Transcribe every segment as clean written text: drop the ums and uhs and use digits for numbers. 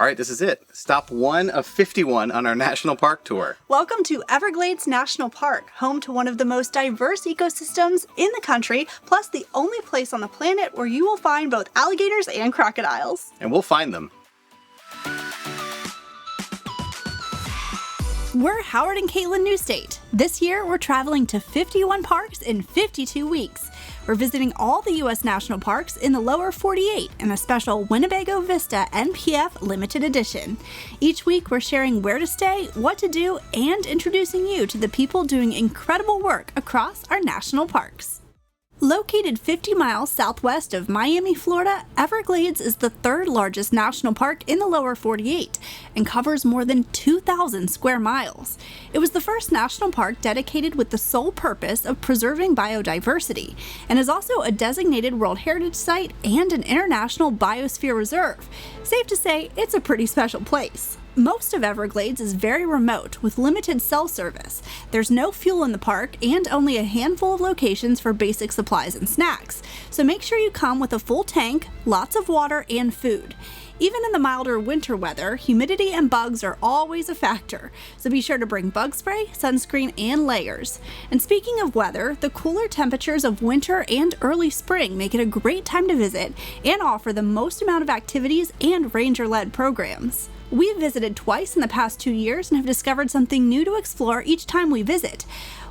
All right, this is it. Stop 1 of 51 on our national park tour. Welcome to Everglades National Park, home to one of the most diverse ecosystems in the country, plus the only place on the planet where you will find both alligators and crocodiles. And we'll find them. We're Howard and Caitlin Newstate. This year, we're traveling to 51 parks in 52 weeks. We're visiting all the U.S. national parks in the lower 48 in a special Winnebago Vista NPF limited edition. Each week, we're sharing where to stay, what to do, and introducing you to the people doing incredible work across our national parks. Located 50 miles southwest of Miami, Florida, Everglades is the third largest national park in the lower 48 and covers more than 2,000 square miles. It was the first national park dedicated with the sole purpose of preserving biodiversity and is also a designated World Heritage Site and an International Biosphere Reserve. Safe to say, it's a pretty special place. Most of Everglades is very remote with limited cell service. There's no fuel in the park and only a handful of locations for basic supplies and snacks. So make sure you come with a full tank, lots of water, and food. Even in the milder winter weather, humidity and bugs are always a factor. So be sure to bring bug spray, sunscreen, and layers. And speaking of weather, the cooler temperatures of winter and early spring make it a great time to visit and offer the most amount of activities and ranger-led programs. We've visited twice in the past 2 years and have discovered something new to explore each time we visit.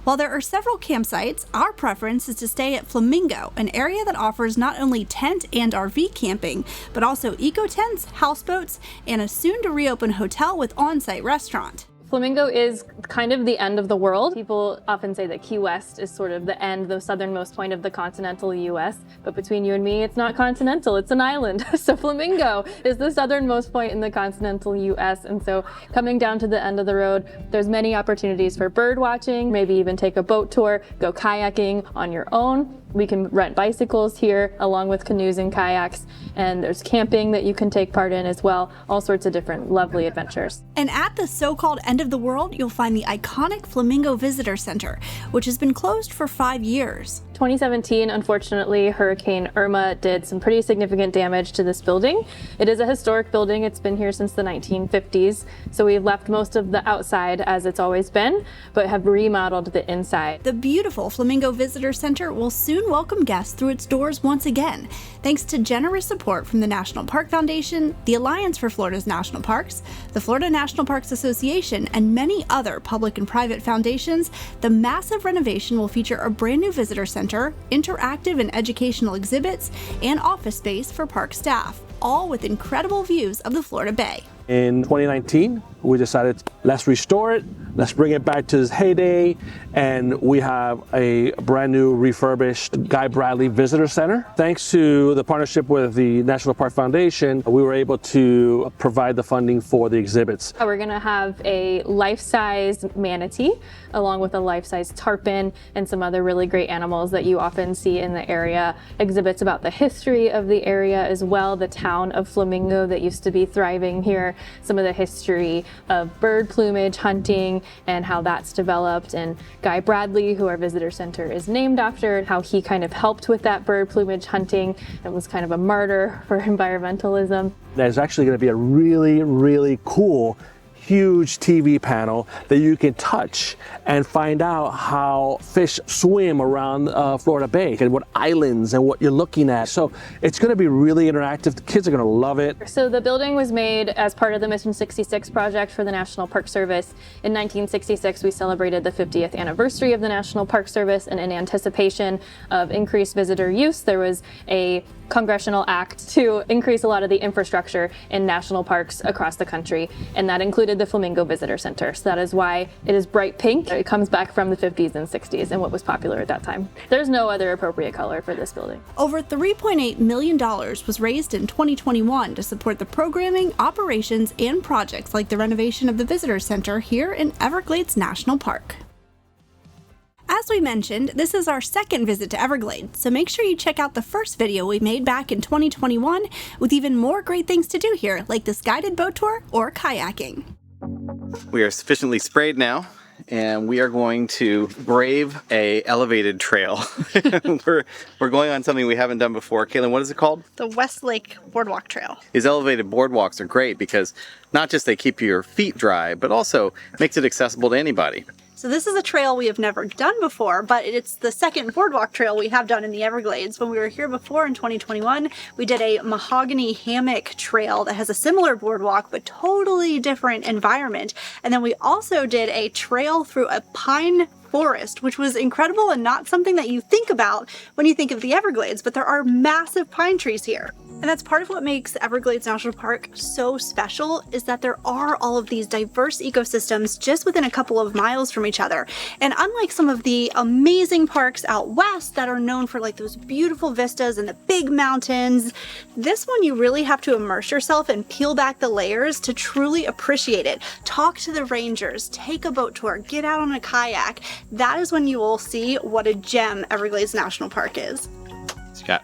While there are several campsites, our preference is to stay at Flamingo, an area that offers not only tent and RV camping, but also eco-tents, houseboats, and a soon-to-reopen hotel with on-site restaurant. Flamingo is kind of the end of the world. People often say that Key West is sort of the end, the southernmost point of the continental US, but between you and me, it's not continental, it's an island. So Flamingo is the southernmost point in the continental US, and so coming down to the end of the road, there's many opportunities for bird watching, maybe even take a boat tour, go kayaking on your own. We can rent bicycles here along with canoes and kayaks, and there's camping that you can take part in as well, all sorts of different lovely adventures. And at the so-called end of the world, you'll find the iconic Flamingo Visitor Center, which has been closed for 5 years. 2017, unfortunately, Hurricane Irma did some pretty significant damage to this building. It is a historic building. It's been here since the 1950s, so we've left most of the outside as it's always been, but have remodeled the inside. The beautiful Flamingo Visitor Center will soon welcome guests through its doors once again, thanks to generous support from the National Park Foundation, the Alliance for Florida's National Parks, the Florida National Parks Association, and many other public and private foundations. The massive renovation will feature a brand new visitor center, interactive and educational exhibits, and office space for park staff, all with incredible views of the Florida Bay. In 2019, we decided let's restore it, let's bring it back to its heyday, and we have a brand new refurbished Guy Bradley Visitor Center. Thanks to the partnership with the National Park Foundation, we were able to provide the funding for the exhibits. We're going to have a life-size manatee along with a life-size tarpon and some other really great animals that you often see in the area. Exhibits about the history of the area as well, the town of Flamingo that used to be thriving here, some of the history of bird plumage hunting and how that's developed, and Guy Bradley, who our visitor center is named after, how he kind of helped with that bird plumage hunting and was kind of a martyr for environmentalism. There's actually going to be a really, really cool huge TV panel that you can touch and find out how fish swim around Florida Bay and what islands and what you're looking at. So it's going to be really interactive. The kids are going to love it. So the building was made as part of the Mission 66 project for the National Park Service. In 1966, we celebrated the 50th anniversary of the National Park Service, and in anticipation of increased visitor use, there was a congressional act to increase a lot of the infrastructure in national parks across the country, and that included the Flamingo Visitor Center. So that is why it is bright pink. It comes back from the 50s and 60s and what was popular at that time. There's no other appropriate color for this building. Over $3.8 million was raised in 2021 to support the programming, operations, and projects like the renovation of the Visitor Center here in Everglades National Park. As we mentioned, this is our second visit to Everglades, so make sure you check out the first video we made back in 2021 with even more great things to do here, like this guided boat tour or kayaking. We are sufficiently sprayed now, and we are going to brave a elevated trail. we're going on something we haven't done before. Caitlin, what is it called? The Westlake Boardwalk Trail. These elevated boardwalks are great because not just they keep your feet dry, but also makes it accessible to anybody. So this is a trail we have never done before, but it's the second boardwalk trail we have done in the Everglades. When we were here before in 2021, we did a mahogany hammock trail that has a similar boardwalk, but totally different environment. And then we also did a trail through a pine forest, which was incredible and not something that you think about when you think of the Everglades, but there are massive pine trees here. And that's part of what makes Everglades National Park so special, is that there are all of these diverse ecosystems just within a couple of miles from each other. And unlike some of the amazing parks out west that are known for like those beautiful vistas and the big mountains, this one you really have to immerse yourself and peel back the layers to truly appreciate it. Talk to the rangers, take a boat tour, get out on a kayak. That is when you will see what a gem Everglades National Park is. Scott.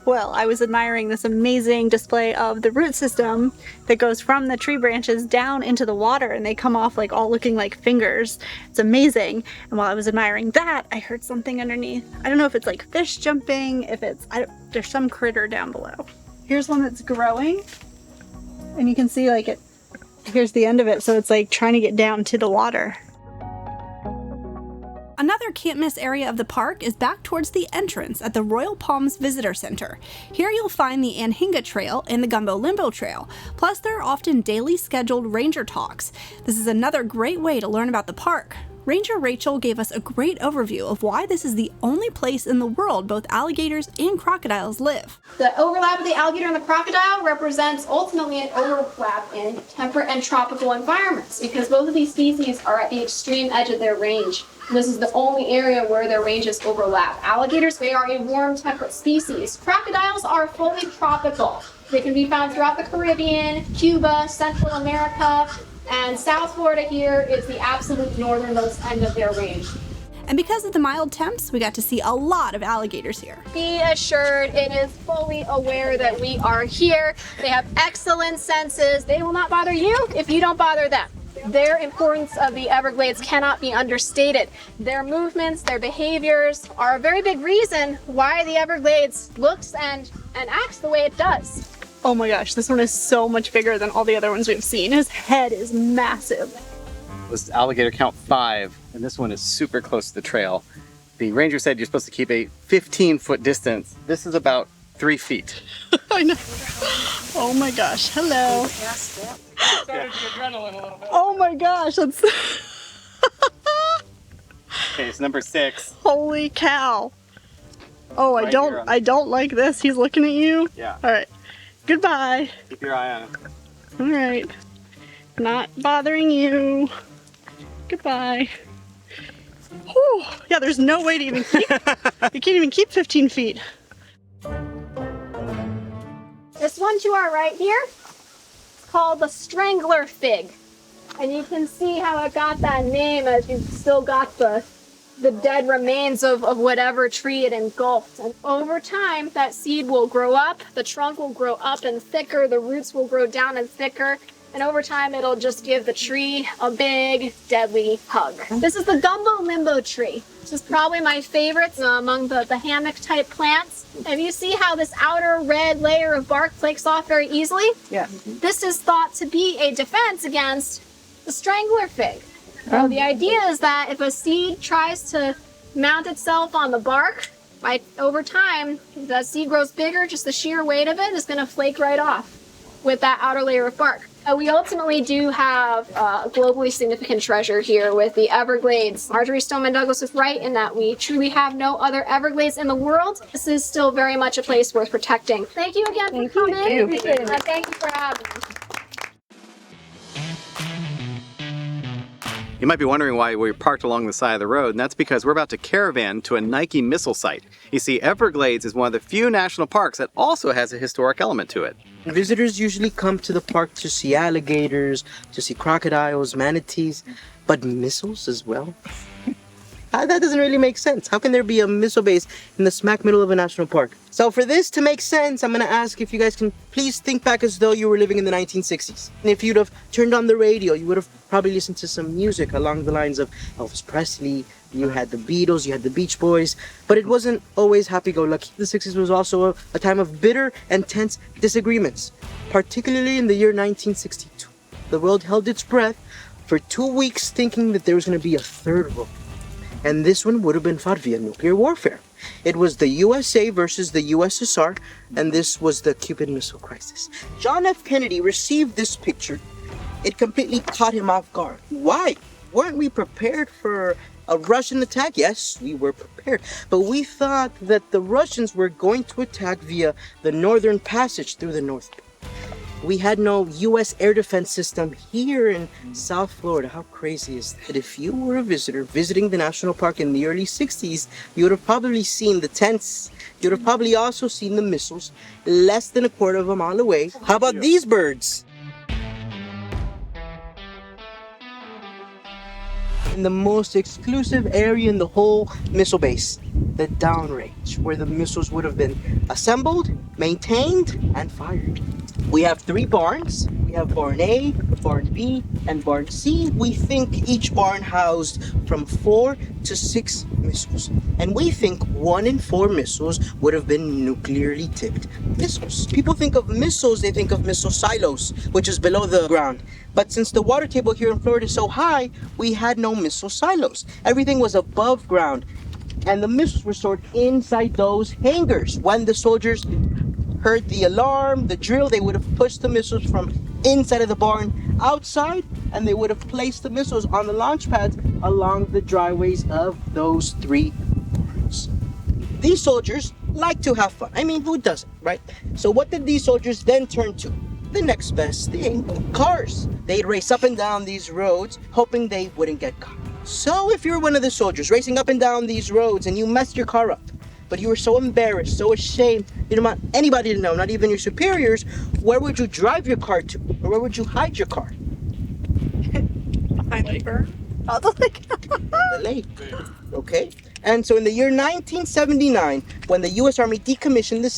Well, I was admiring this amazing display of the root system that goes from the tree branches down into the water, and they come off like all looking like fingers. It's amazing. And while I was admiring that, I heard something underneath. I don't know if it's like fish jumping, if it's, there's some critter down below. Here's one that's growing, and you can see like it, here's the end of it. So it's like trying to get down to the water. Another can't miss area of the park is back towards the entrance at the Royal Palms Visitor Center. Here you'll find the Anhinga Trail and the Gumbo Limbo Trail. Plus there are often daily scheduled ranger talks. This is another great way to learn about the park. Ranger Rachel gave us a great overview of why this is the only place in the world both alligators and crocodiles live. The overlap of the alligator and the crocodile represents ultimately an overlap in temperate and tropical environments, because both of these species are at the extreme edge of their range. And this is the only area where their ranges overlap. Alligators, they are a warm temperate species. Crocodiles are fully tropical. They can be found throughout the Caribbean, Cuba, Central America, and South Florida here is the absolute northernmost end of their range. And because of the mild temps, we got to see a lot of alligators here. Be assured it is fully aware that we are here. They have excellent senses. They will not bother you if you don't bother them. Their importance of the Everglades cannot be understated. Their movements, their behaviors are a very big reason why the Everglades looks and acts the way it does. Oh my gosh, this one is so much bigger than all the other ones we've seen. His head is massive. This alligator count 5, and this one is super close to the trail. The ranger said you're supposed to keep a 15-foot distance. This is about 3 feet. I know. Oh my gosh, hello. Oh my gosh, that's... Okay, it's number 6. Holy cow. Oh, Right I don't like this. He's looking at you. Yeah. All right. Goodbye. Keep your eye on it. All right. Not bothering you. Goodbye. Whew. Yeah, there's no way to even keep, you can't even keep 15 feet. This one to our right here is called the strangler fig. And you can see how it got that name as you've still got the dead remains of whatever tree it engulfed. And over time, that seed will grow up, the trunk will grow up and thicker, the roots will grow down and thicker, and over time it'll just give the tree a big, deadly hug. This is the gumbo limbo tree. This is probably my favorite among the hammock type plants. And you see how this outer red layer of bark flakes off very easily? Yeah. This is thought to be a defense against the strangler fig. So the idea is that if a seed tries to mount itself on the bark, over time, if that seed grows bigger, just the sheer weight of it is going to flake right off with that outer layer of bark. We ultimately do have a globally significant treasure here with the Everglades. Marjorie Stoneman Douglas is right in that we truly have no other Everglades in the world. This is still very much a place worth protecting. Thank you again for coming. Thank you for having me. You might be wondering why we're parked along the side of the road, and that's because we're about to caravan to a Nike missile site. You see, Everglades is one of the few national parks that also has a historic element to it. Visitors usually come to the park to see alligators, to see crocodiles, manatees, but missiles as well. That doesn't really make sense. How can there be a missile base in the smack middle of a national park? So for this to make sense, I'm gonna ask if you guys can please think back as though you were living in the 1960s. And if you'd have turned on the radio, you would have probably listened to some music along the lines of Elvis Presley. You had the Beatles, you had the Beach Boys, but it wasn't always happy-go-lucky. The 60s was also a time of bitter and tense disagreements, particularly in the year 1962. The world held its breath for 2 weeks thinking that there was going to be a third world. And this one would have been fought via nuclear warfare. It was the USA versus the USSR, and this was the Cuban Missile Crisis. John F. Kennedy received this picture. It completely caught him off guard. Why? Weren't we prepared for a Russian attack? Yes, we were prepared. But we thought that the Russians were going to attack via the northern passage through the North Pole. We had no U.S. air defense system here in South Florida. How crazy is that? If you were a visitor visiting the national park in the early 60s, you would have probably seen the tents. You would have probably also seen the missiles less than a quarter of a mile away. How about these birds? In the most exclusive area in the whole missile base, the downrange, where the missiles would have been assembled, maintained, and fired. We have 3 barns. We have barn A, barn B, and barn C. We think each barn housed from 4 to 6 missiles. And we think 1 in 4 missiles would have been nuclearly tipped missiles. People think of missiles, they think of missile silos, which is below the ground. But since the water table here in Florida is so high, we had no missile silos. Everything was above ground. And the missiles were stored inside those hangars. When the soldiers heard the alarm, the drill, they would have pushed the missiles from inside of the barn outside, and they would have placed the missiles on the launch pads along the driveways of those 3 barns. These soldiers like to have fun. I mean, who doesn't, right? So what did these soldiers then turn to? The next best thing, cars. They'd race up and down these roads, hoping they wouldn't get caught. So if you're one of the soldiers racing up and down these roads and you messed your car up, but you were so embarrassed, so ashamed, you didn't want anybody to know, not even your superiors, where would you drive your car to? Or where would you hide your car? Behind the river. Oh, the lake. The lake. Okay. And so in the year 1979, when the U.S. Army decommissioned the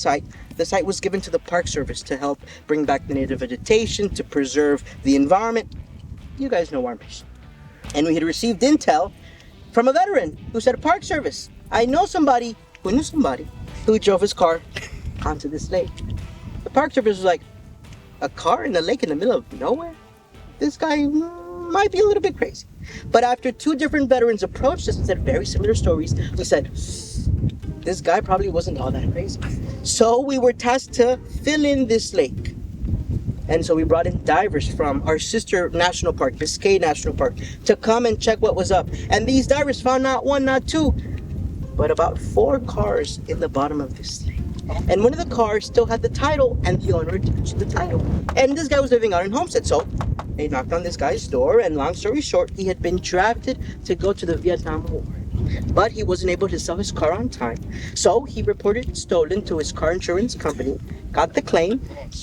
site was given to the Park Service to help bring back the native vegetation, to preserve the environment. You guys know our mission. And we had received intel from a veteran who said, Park Service, I know somebody who knew somebody who drove his car onto this lake. The Park Service was like, a car in a lake in the middle of nowhere? This guy might be a little bit crazy. But after 2 different veterans approached us and said very similar stories, we said, this guy probably wasn't all that crazy. So we were tasked to fill in this lake. And so we brought in divers from our sister national park, Biscayne National Park, to come and check what was up. And these divers found not 1, not 2, but about 4 cars in the bottom of this lake. And one of the cars still had the title, and the owner attached the title. And this guy was living out in Homestead, so they knocked on this guy's door, and long story short, he had been drafted to go to the Vietnam War. But he wasn't able to sell his car on time, so he reported it stolen to his car insurance company, got the claim,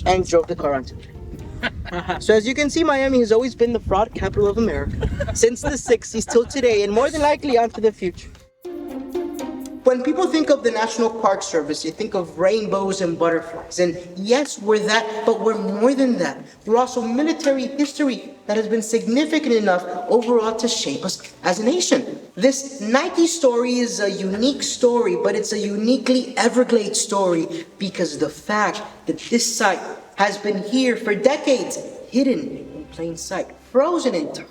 and drove the car onto it. So as you can see, Miami has always been the fraud capital of America, since the 60s till today, and more than likely onto the future. When people think of the National Park Service, you think of rainbows and butterflies. And yes, we're that, but we're more than that. We're also military history that has been significant enough overall to shape us as a nation. This Nike story is a unique story, but it's a uniquely Everglades story because of the fact that this site has been here for decades, hidden in plain sight, frozen in time.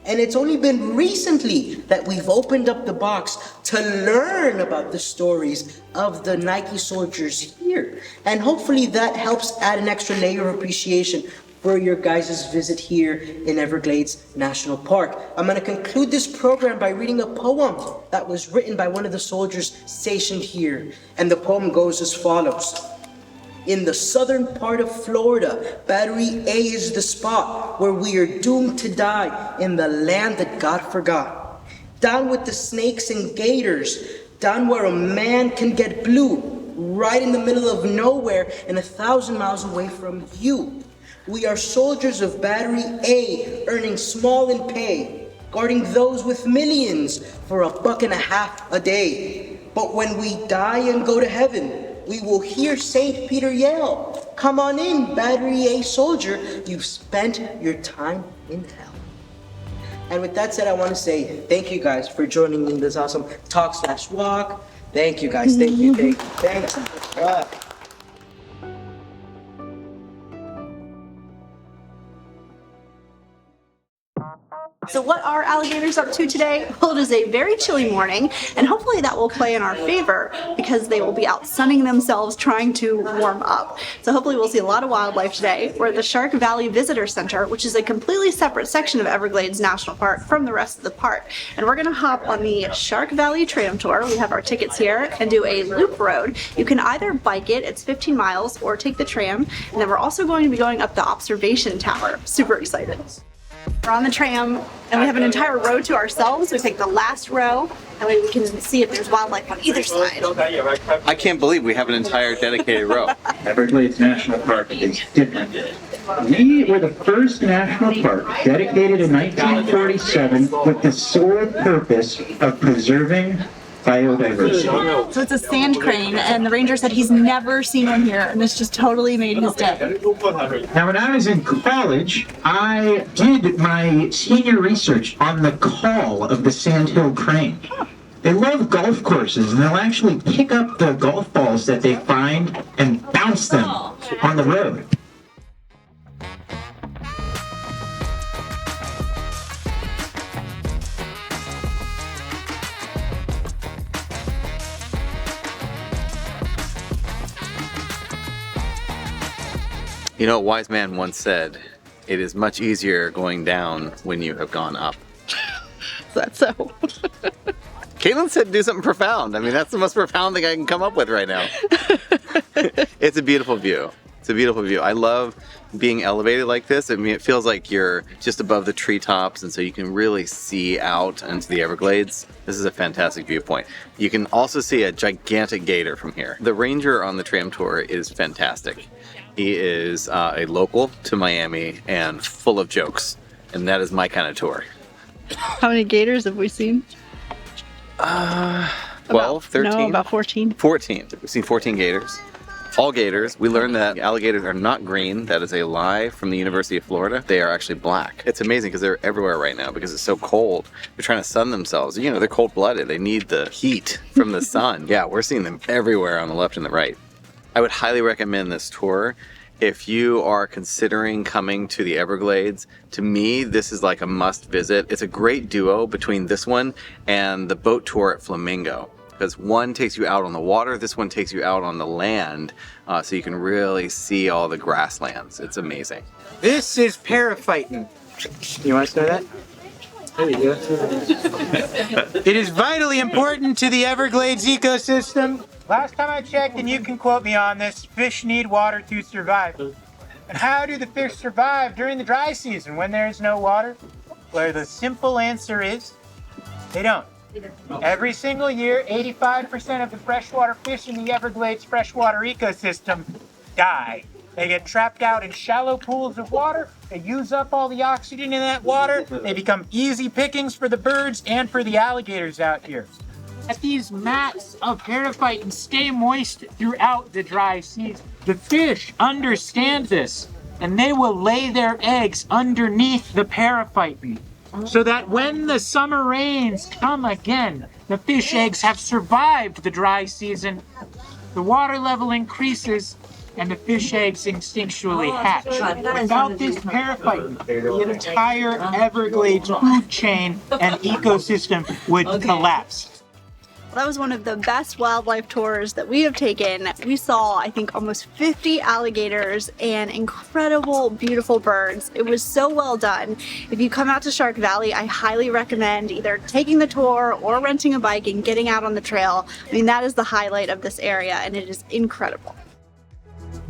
And it's only been recently that we've opened up the box to learn about the stories of the Nike soldiers here. And hopefully that helps add an extra layer of appreciation for your guys' visit here in Everglades National Park. I'm going to conclude this program by reading a poem that was written by one of the soldiers stationed here. And the poem goes as follows. In the southern part of Florida, Battery A is the spot where we are doomed to die in the land that God forgot. Down with the snakes and gators, down where a man can get blue, right in the middle of nowhere and 1,000 miles away from you. We are soldiers of Battery A, earning small in pay, guarding those with millions for $1.50 a day. But when we die and go to heaven, we will hear St. Peter yell, "Come on in, Battery A soldier, you've spent your time in hell." And with that said, I want to say thank you guys for joining me in this awesome talk/walk. Thank you guys, thank you. So what are alligators up to today? Well, it is a very chilly morning, and hopefully that will play in our favor because they will be out sunning themselves trying to warm up. So hopefully we'll see a lot of wildlife today. We're at the Shark Valley Visitor Center, which is a completely separate section of Everglades National Park from the rest of the park. And we're gonna hop on the Shark Valley Tram Tour. We have our tickets here, and do a loop road. You can either bike it, it's 15 miles, or take the tram. And then we're also going to be going up the observation tower. Super excited. We're on the tram, and we have an entire row to ourselves. We take the last row, and we can see if there's wildlife on either side. I can't believe we have an entire dedicated row. Everglades National Park is different. We were the first national park dedicated in 1947 with the sole purpose of preserving biodiversity. So it's a sand crane, and the ranger said he's never seen one here, and this just totally made his day. Now, when I was in college, I did my senior research on the call of the sandhill crane. They love golf courses, and they'll actually pick up the golf balls that they find and bounce them on the road. You know, a wise man once said, "It is much easier going down when you have gone up." That's so. Caitlin said do something profound. I mean, that's the most profound thing I can come up with right now. It's a beautiful view. It's a beautiful view. I love being elevated like this. I mean, it feels like you're just above the treetops, and so you can really see out into the Everglades. This is a fantastic viewpoint. You can also see a gigantic gator from here. The ranger on the tram tour is fantastic. He is a local to Miami and full of jokes, and that is my kind of tour. How many gators have we seen? 12, 13? No, about 14. 14. We've seen 14 gators. All gators. We learned that alligators are not green. That is a lie from the University of Florida. They are actually black. It's amazing because they're everywhere right now because it's so cold. They're trying to sun themselves. You know, they're cold-blooded. They need the heat from the sun. Yeah, we're seeing them everywhere on the left and the right. I would highly recommend this tour. If you are considering coming to the Everglades, to me, this is like a must visit. It's a great duo between this one and the boat tour at Flamingo, because one takes you out on the water, this one takes you out on the land, so you can really see all the grasslands. It's amazing. This is Paraphyton. You want us to know that? There you go. It is vitally important to the Everglades ecosystem. Last time I checked, and you can quote me on this, fish need water to survive. And how do the fish survive during the dry season when there is no water? Well, the simple answer is they don't. Every single year, 85% of the freshwater fish in the Everglades freshwater ecosystem die. They get trapped out in shallow pools of water. They use up all the oxygen in that water. They become easy pickings for the birds and for the alligators out here. That these mats of Paraphyton stay moist throughout the dry season. The fish understand this, and they will lay their eggs underneath the Paraphyton, so that when the summer rains come again, the fish eggs have survived the dry season. The water level increases, and the fish eggs instinctually hatch. Without this Paraphyton, the entire Everglades food chain and ecosystem would collapse. That was one of the best wildlife tours that we have taken. We saw, I think, almost 50 alligators and incredible, beautiful birds. It was so well done. If you come out to Shark Valley, I highly recommend either taking the tour or renting a bike and getting out on the trail. I mean, that is the highlight of this area, and it is incredible.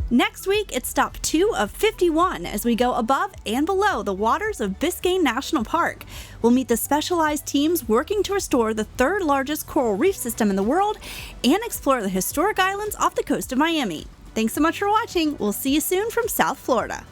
Next week, it's stop 2 of 51 as we go above and below the waters of Biscayne National Park. We'll meet the specialized teams working to restore the 3rd largest coral reef system in the world and explore the historic islands off the coast of Miami. Thanks so much for watching. We'll see you soon from South Florida.